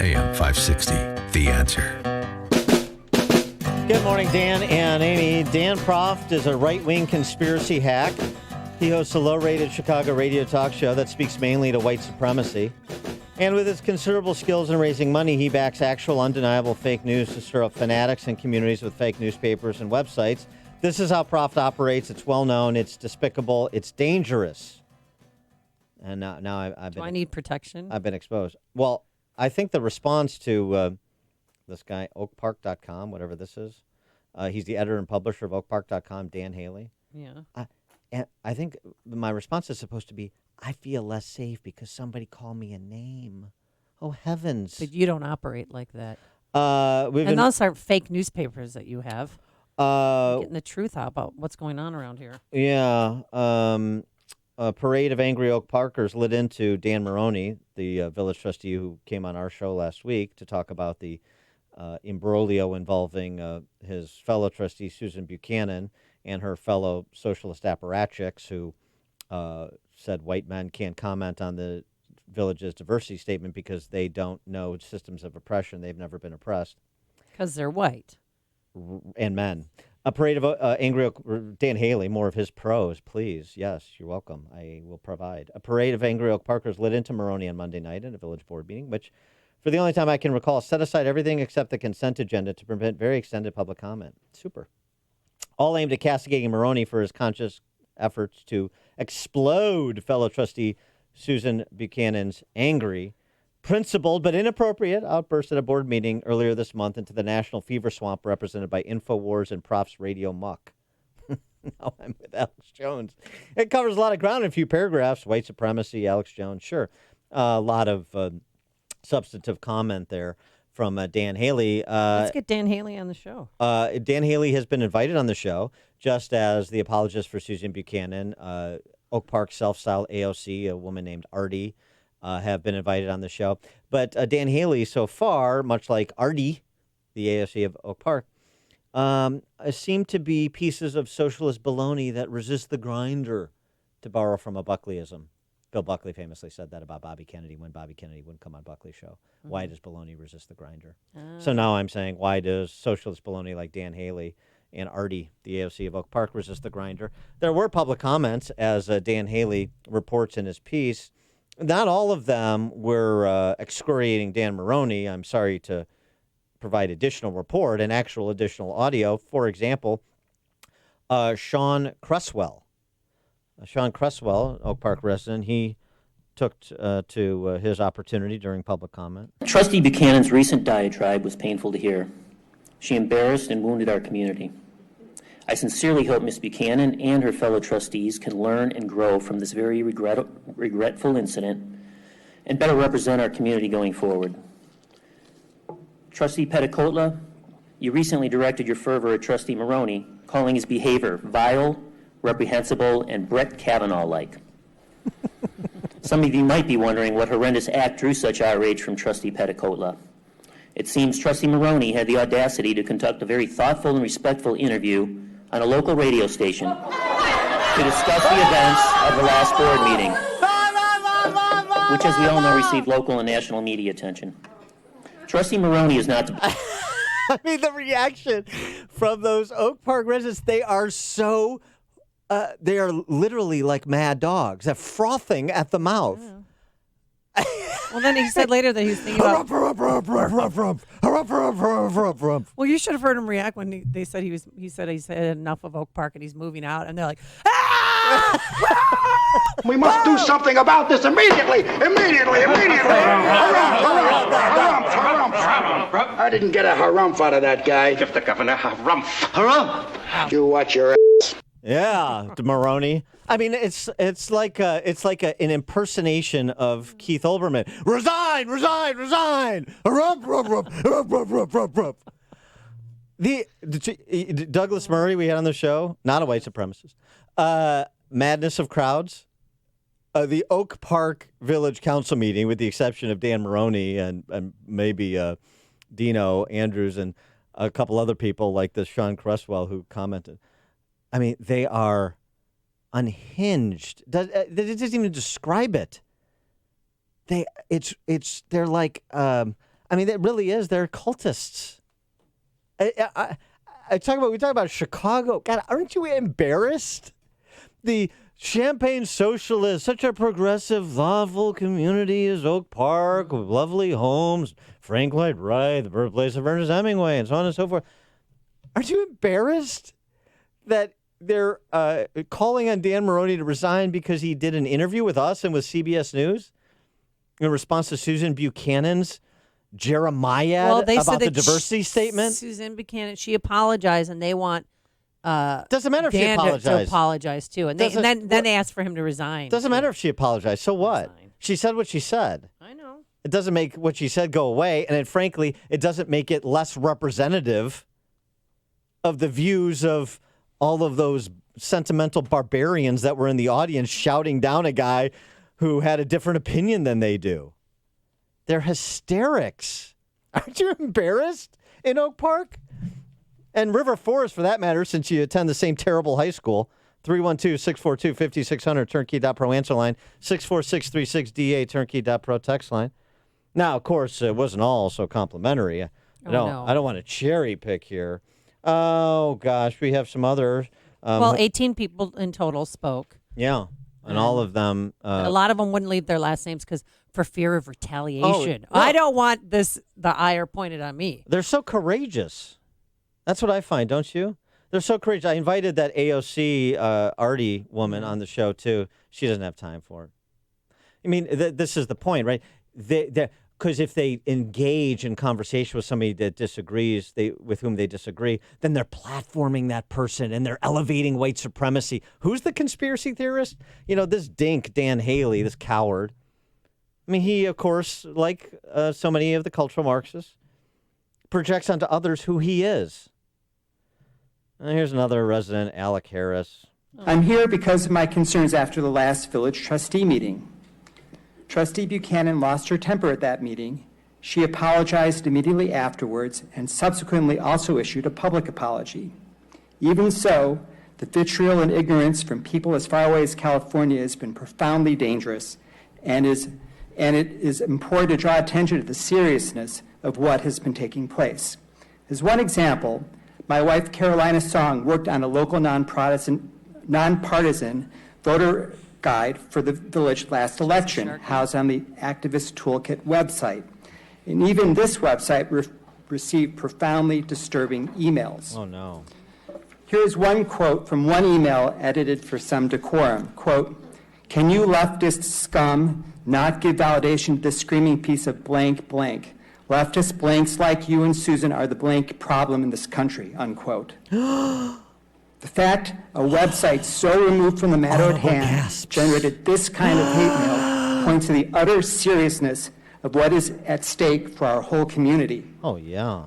AM 560, The Answer. Good morning, Dan and Amy. Dan Proft is a right-wing conspiracy hack. He hosts a low-rated Chicago radio talk show that speaks mainly to white supremacy. And with his considerable skills in raising money, he backs actual, undeniable fake news to stir up fanatics and communities with fake newspapers and websites. This is how Proft operates. It's well-known. It's despicable. It's dangerous. And now I've been... Do I need protection? I've been exposed. Well, I think the response to this guy, oakpark.com, whatever this is, he's the editor and publisher of oakpark.com, Dan Haley. Yeah. And I think my response is supposed to be, I feel less safe because somebody called me a name. Oh, heavens. But you don't operate like that. And those are fake newspapers that you have. Getting the truth out about what's going on around here. Yeah. A parade of angry Oak Parkers lit into Dan Moroney, the village trustee who came on our show last week to talk about the imbroglio involving his fellow trustee, Susan Buchanan, and her fellow socialist apparatchiks who said white men can't comment on the village's diversity statement because they don't know systems of oppression. They've never been oppressed. Because they're white. And men. A parade of angry Oak... Dan Haley, more of his prose, please. Yes, you're welcome. I will provide. A parade of angry Oak Parkers lit into Moroney on Monday night at a village board meeting, which, for the only time I can recall, set aside everything except the consent agenda to prevent very extended public comment. Super. All aimed at castigating Moroney for his conscious efforts to explode fellow trustee Susan Buchanan's angry, principled but inappropriate outburst at a board meeting earlier this month into the national fever swamp represented by InfoWars and Prof's radio muck. Now I'm with Alex Jones. It covers a lot of ground in a few paragraphs. White supremacy, Alex Jones, sure. A lot of substantive comment there from Dan Haley. Let's get Dan Haley on the show. Dan Haley has been invited on the show, just as the apologist for Susan Buchanan, Oak Park self-styled AOC, a woman named Artie, have been invited on the show. But Dan Haley, so far, much like Artie, the AOC of Oak Park, seem to be pieces of socialist baloney that resist the grinder, to borrow from a Buckleyism. Bill Buckley famously said that about Bobby Kennedy when Bobby Kennedy wouldn't come on Buckley's show. Mm-hmm. Why does baloney resist the grinder? So now I'm saying, why does socialist baloney like Dan Haley and Artie, the AOC of Oak Park, resist the grinder? There were public comments, as Dan Haley reports in his piece. Not all of them were excoriating Dan Moroney. I'm sorry to provide additional report and actual additional audio. For example, Sean Cresswell. Sean Cresswell, Oak Park resident, he took to his opportunity during public comment. Trustee Buchanan's recent diatribe was painful to hear. She embarrassed and wounded our community. I sincerely hope Ms. Buchanan and her fellow trustees can learn and grow from this very regretful incident and better represent our community going forward. Trustee Petticola, you recently directed your fervor at Trustee Moroney, calling his behavior vile, reprehensible, and Brett Kavanaugh-like. Some of you might be wondering what horrendous act drew such outrage from Trustee Petticola. It seems Trustee Moroney had the audacity to conduct a very thoughtful and respectful interview on a local radio station to discuss the events of the last board meeting, which, as we all know, received local and national media attention. Trustee Moroney is not... I mean, the reaction from those Oak Park residents, they are so... they are literally like mad dogs. They're frothing at the mouth. Yeah. Well, then he said later that he was thinking about... Well, you should have heard him react when he said he's had enough of Oak Park and he's moving out, and they're like, ah! We must do something about this immediately! Immediately! Harumph! I didn't get a harumph out of that guy. Give the governor harumph. Harumph! You watch your ass. Yeah, Moroney. I mean, it's like an impersonation of Keith Olbermann. Resign! Harumph! The Douglas Murray we had on the show, not a white supremacist. Madness of crowds. The Oak Park Village Council meeting, with the exception of Dan Moroney and maybe Dino Andrews and a couple other people like this Sean Cresswell who commented. I mean, they are unhinged. It doesn't even describe it. They're like I mean, it really is. They're cultists. We talk about Chicago. God, aren't you embarrassed? The Champagne Socialists, such a progressive, thoughtful community as Oak Park, with lovely homes, Frank Lloyd Wright, the birthplace of Ernest Hemingway, and so on and so forth. Aren't you embarrassed that they're calling on Dan Moroney to resign because he did an interview with us and with CBS News in response to Susan Buchanan's Jeremiah about the diversity statement? Susan Buchanan, she apologized, and they want doesn't matter if Dan she apologized. to apologize too, and then they asked for him to resign. Doesn't matter if she apologized. So what? Resign. She said what she said. I know. It doesn't make what she said go away, and frankly, it doesn't make it less representative of the views of all of those sentimental barbarians that were in the audience shouting down a guy who had a different opinion than they do. They're hysterics. Aren't you embarrassed in Oak Park? And River Forest, for that matter, since you attend the same terrible high school. 312-642-5600, turnkey.pro answer line, 64636DA, turnkey.pro text line. Now, of course, it wasn't all so complimentary. I don't want to cherry pick here. Oh, gosh, we have some others. 18 people in total spoke. Yeah, and all of them. A lot of them wouldn't leave their last names for fear of retaliation. Oh, no. I don't want the ire pointed on me. They're so courageous. That's what I find, don't you? They're so courageous. I invited that AOC Artie woman on the show, too. She doesn't have time for it. I mean, this is the point, right? Because if they engage in conversation with somebody that disagrees, with whom they disagree, then they're platforming that person and they're elevating white supremacy. Who's the conspiracy theorist? This dink, Dan Haley, this coward. I mean, he, of course, like so many of the cultural Marxists, projects onto others who he is. And here's another resident, Alec Harris. I'm here because of my concerns after the last village trustee meeting. Trustee Buchanan lost her temper at that meeting. She apologized immediately afterwards and subsequently also issued a public apology. Even so, the vitriol and ignorance from people as far away as California has been profoundly dangerous, and it is important to draw attention to the seriousness of what has been taking place. As one example, my wife Carolina Song worked on a local nonpartisan voter guide for the village last election, housed on the Activist Toolkit website. And even this website received profoundly disturbing emails. Oh, no. Here's one quote from one email edited for some decorum. Quote, "Can you leftist scum not give validation to this screaming piece of blank blank? Leftist blanks like you and Susan are the blank problem in this country," unquote. The fact a website so removed from the matter at hand generated this kind of hate mail points to the utter seriousness of what is at stake for our whole community. Oh, yeah.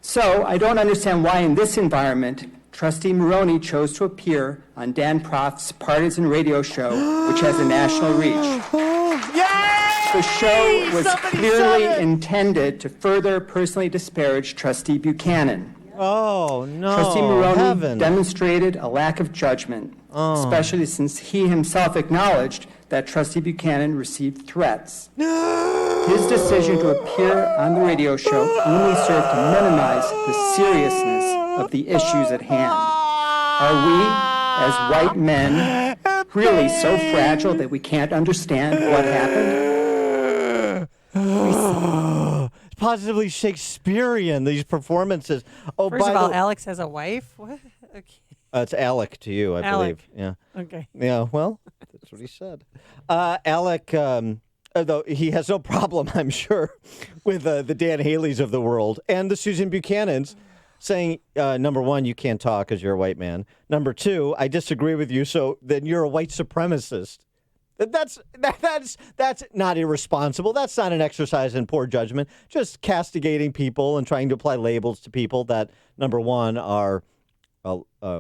So I don't understand why in this environment, Trustee Moroney chose to appear on Dan Proft's partisan radio show, which has a national reach. The show was clearly intended to further personally disparage Trustee Buchanan. Oh, no. Trustee Moroney Heavens. demonstrated a lack of judgment, especially since he himself acknowledged that Trustee Buchanan received threats. His decision to appear on the radio show only served to minimize the seriousness of the issues at hand. Are we, as white men, really so fragile that we can't understand what happened? It's positively Shakespearean, these performances. Oh, First of all, Alex has a wife? What? Okay. It's Alec to you, I Alec. believe. Yeah. Okay. Yeah, well, that's what he said. Alec, though he has no problem, I'm sure, with the Dan Haleys of the world and the Susan Buchanans saying, number one, you can't talk because you're a white man. Number two, I disagree with you, so then you're a white supremacist. That's not irresponsible. That's not an exercise in poor judgment. Just castigating people and trying to apply labels to people that, number one, are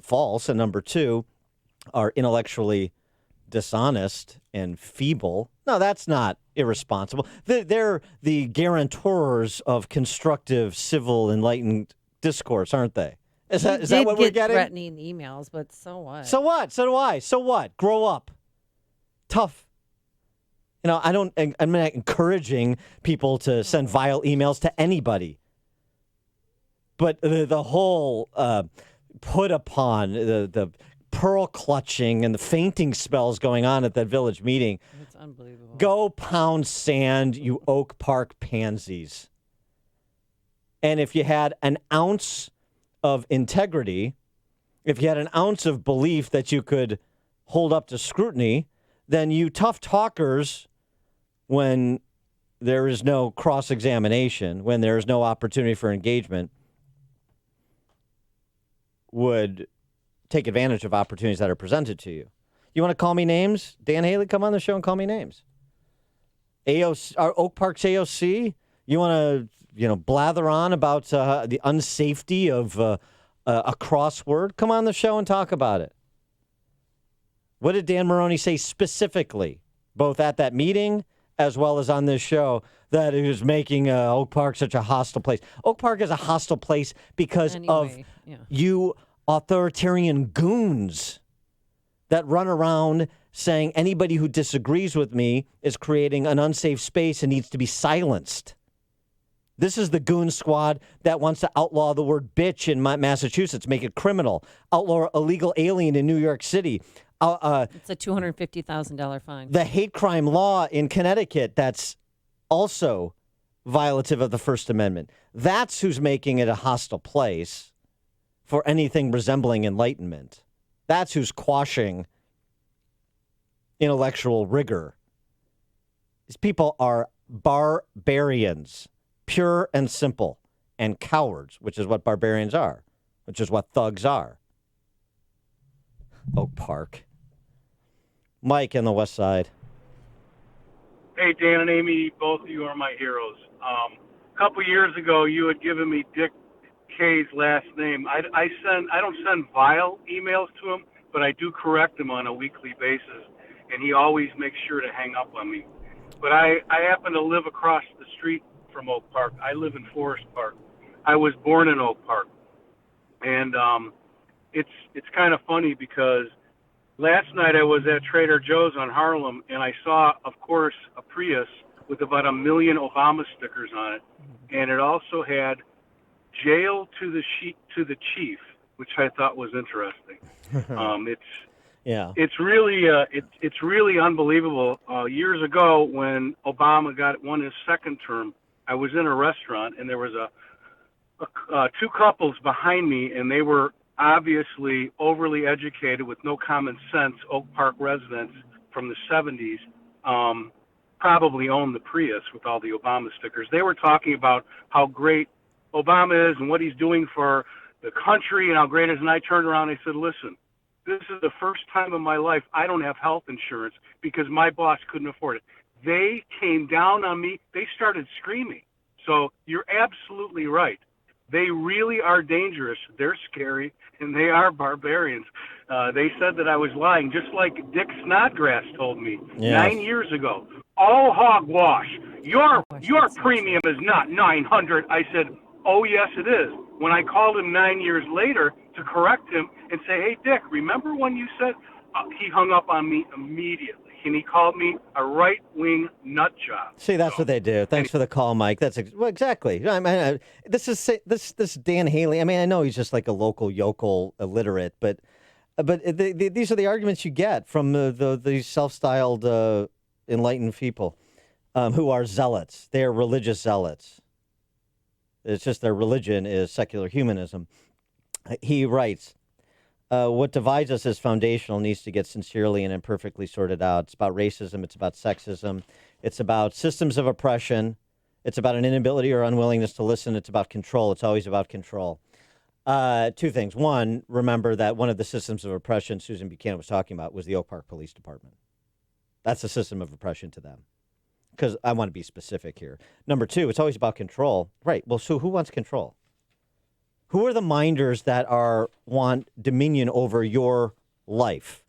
false, and number two, are intellectually dishonest and feeble. No, that's not irresponsible. They're the guarantors of constructive, civil, enlightened discourse, aren't they? Is that what we're getting? Threatening emails, but so what? So what? So do I. So what? Grow up. Tough. I'm not encouraging people to send vile emails to anybody. But the whole put upon, the pearl clutching and the fainting spells going on at that village meeting. It's unbelievable. Go pound sand, you Oak Park pansies. And if you had an ounce of integrity, if you had an ounce of belief that you could hold up to scrutiny, then you tough talkers, when there is no cross-examination, when there is no opportunity for engagement, would take advantage of opportunities that are presented to you. You want to call me names? Dan Haley, come on the show and call me names. AOC, Oak Park's AOC, you want to blather on about the unsafety of a crossword? Come on the show and talk about it. What did Dan Moroney say specifically, both at that meeting as well as on this show, that it was making Oak Park such a hostile place? Oak Park is a hostile place because of you authoritarian goons that run around saying anybody who disagrees with me is creating an unsafe space and needs to be silenced. This is the goon squad that wants to outlaw the word bitch in Massachusetts, make it criminal, outlaw illegal alien in New York City. It's a $250,000 fine. The hate crime law in Connecticut, that's also violative of the First Amendment. That's who's making it a hostile place for anything resembling enlightenment. That's who's quashing intellectual rigor. These people are barbarians, pure and simple, and cowards, which is what barbarians are, which is what thugs are. Oak Park. Mike on the west side. Hey, Dan and Amy, both of you are my heroes. A couple years ago, you had given me Dick K's last name. I don't send vile emails to him, but I do correct him on a weekly basis, and he always makes sure to hang up on me. But I happen to live across the street from Oak Park. I live in Forest Park. I was born in Oak Park, and it's kind of funny because last night I was at Trader Joe's on Harlem, and I saw, of course, a Prius with about 1 million Obama stickers on it, and it also had "Jail to the Chief," which I thought was interesting. It's really unbelievable. Years ago, when Obama won his second term, I was in a restaurant, and there was two couples behind me, and they were obviously overly educated with no common sense. Oak Park residents from the 70s probably owned the Prius with all the Obama stickers. They were talking about how great Obama is and what he's doing for the country and how great it is. And I turned around and I said, listen, this is the first time in my life I don't have health insurance because my boss couldn't afford it. They came down on me. They started screaming. So you're absolutely right. They really are dangerous. They're scary, and they are barbarians. They said that I was lying, just like Dick Snodgrass told me 9 years ago. All hogwash. Your premium is not $900. I said, oh, yes, it is. When I called him 9 years later to correct him and say, hey, Dick, remember when you said, he hung up on me immediately. And he called me a right-wing nut job. See, that's what they do. Thanks for the call, Mike. That's exactly. I mean, this Dan Haley. I mean, I know he's just like a local yokel illiterate, but these are the arguments you get from these self-styled enlightened people who are zealots. They are religious zealots. It's just their religion is secular humanism. He writes, what divides us is foundational, needs to get sincerely and imperfectly sorted out. It's about racism. It's about sexism. It's about systems of oppression. It's about an inability or unwillingness to listen. It's about control. It's always about control. Two things. One, remember that one of the systems of oppression Susan Buchanan was talking about was the Oak Park Police Department. That's a system of oppression to them. Because I want to be specific here. Number two, it's always about control. Right. Well, so who wants control? Who are the minders that want dominion over your life?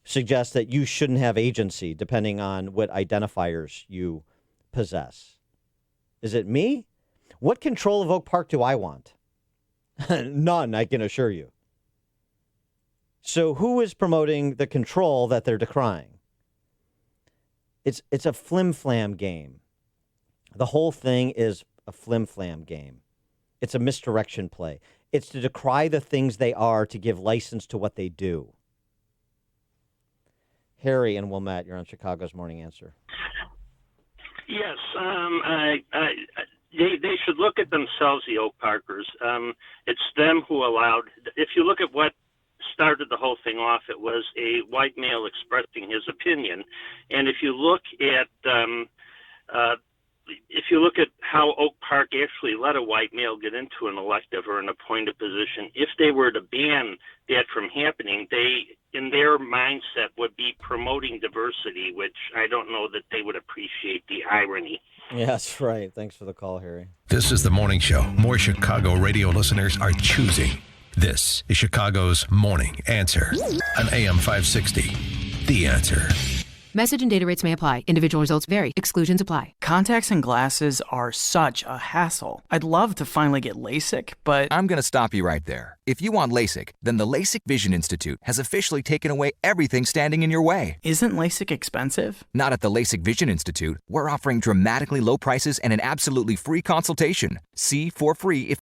Suggest that you shouldn't have agency depending on what identifiers you possess. Is it me? What control of Oak Park do I want? None, I can assure you. So who is promoting the control that they're decrying? It's a flim-flam game. The whole thing is a flim-flam game. It's a misdirection play. It's to decry the things they are to give license to what they do. Harry and Wilmette, you're on Chicago's Morning Answer. Yes, they should look at themselves, the Oak Parkers. It's them who allowed. If you look at what started the whole thing off, it was a white male expressing his opinion, and if you look at how Oak Park actually let a white male get into an elective or an appointed position, if they were to ban that from happening, they, in their mindset, would be promoting diversity, which I don't know that they would appreciate the irony. Yes, right. Thanks for the call, Harry. This is the morning show more Chicago radio listeners are choosing. This is Chicago's Morning Answer on AM 560. The Answer. Message and data rates may apply. Individual results vary. Exclusions apply. Contacts and glasses are such a hassle. I'd love to finally get LASIK, but I'm going to stop you right there. If you want LASIK, then the LASIK Vision Institute has officially taken away everything standing in your way. Isn't LASIK expensive? Not at the LASIK Vision Institute. We're offering dramatically low prices and an absolutely free consultation. See for free if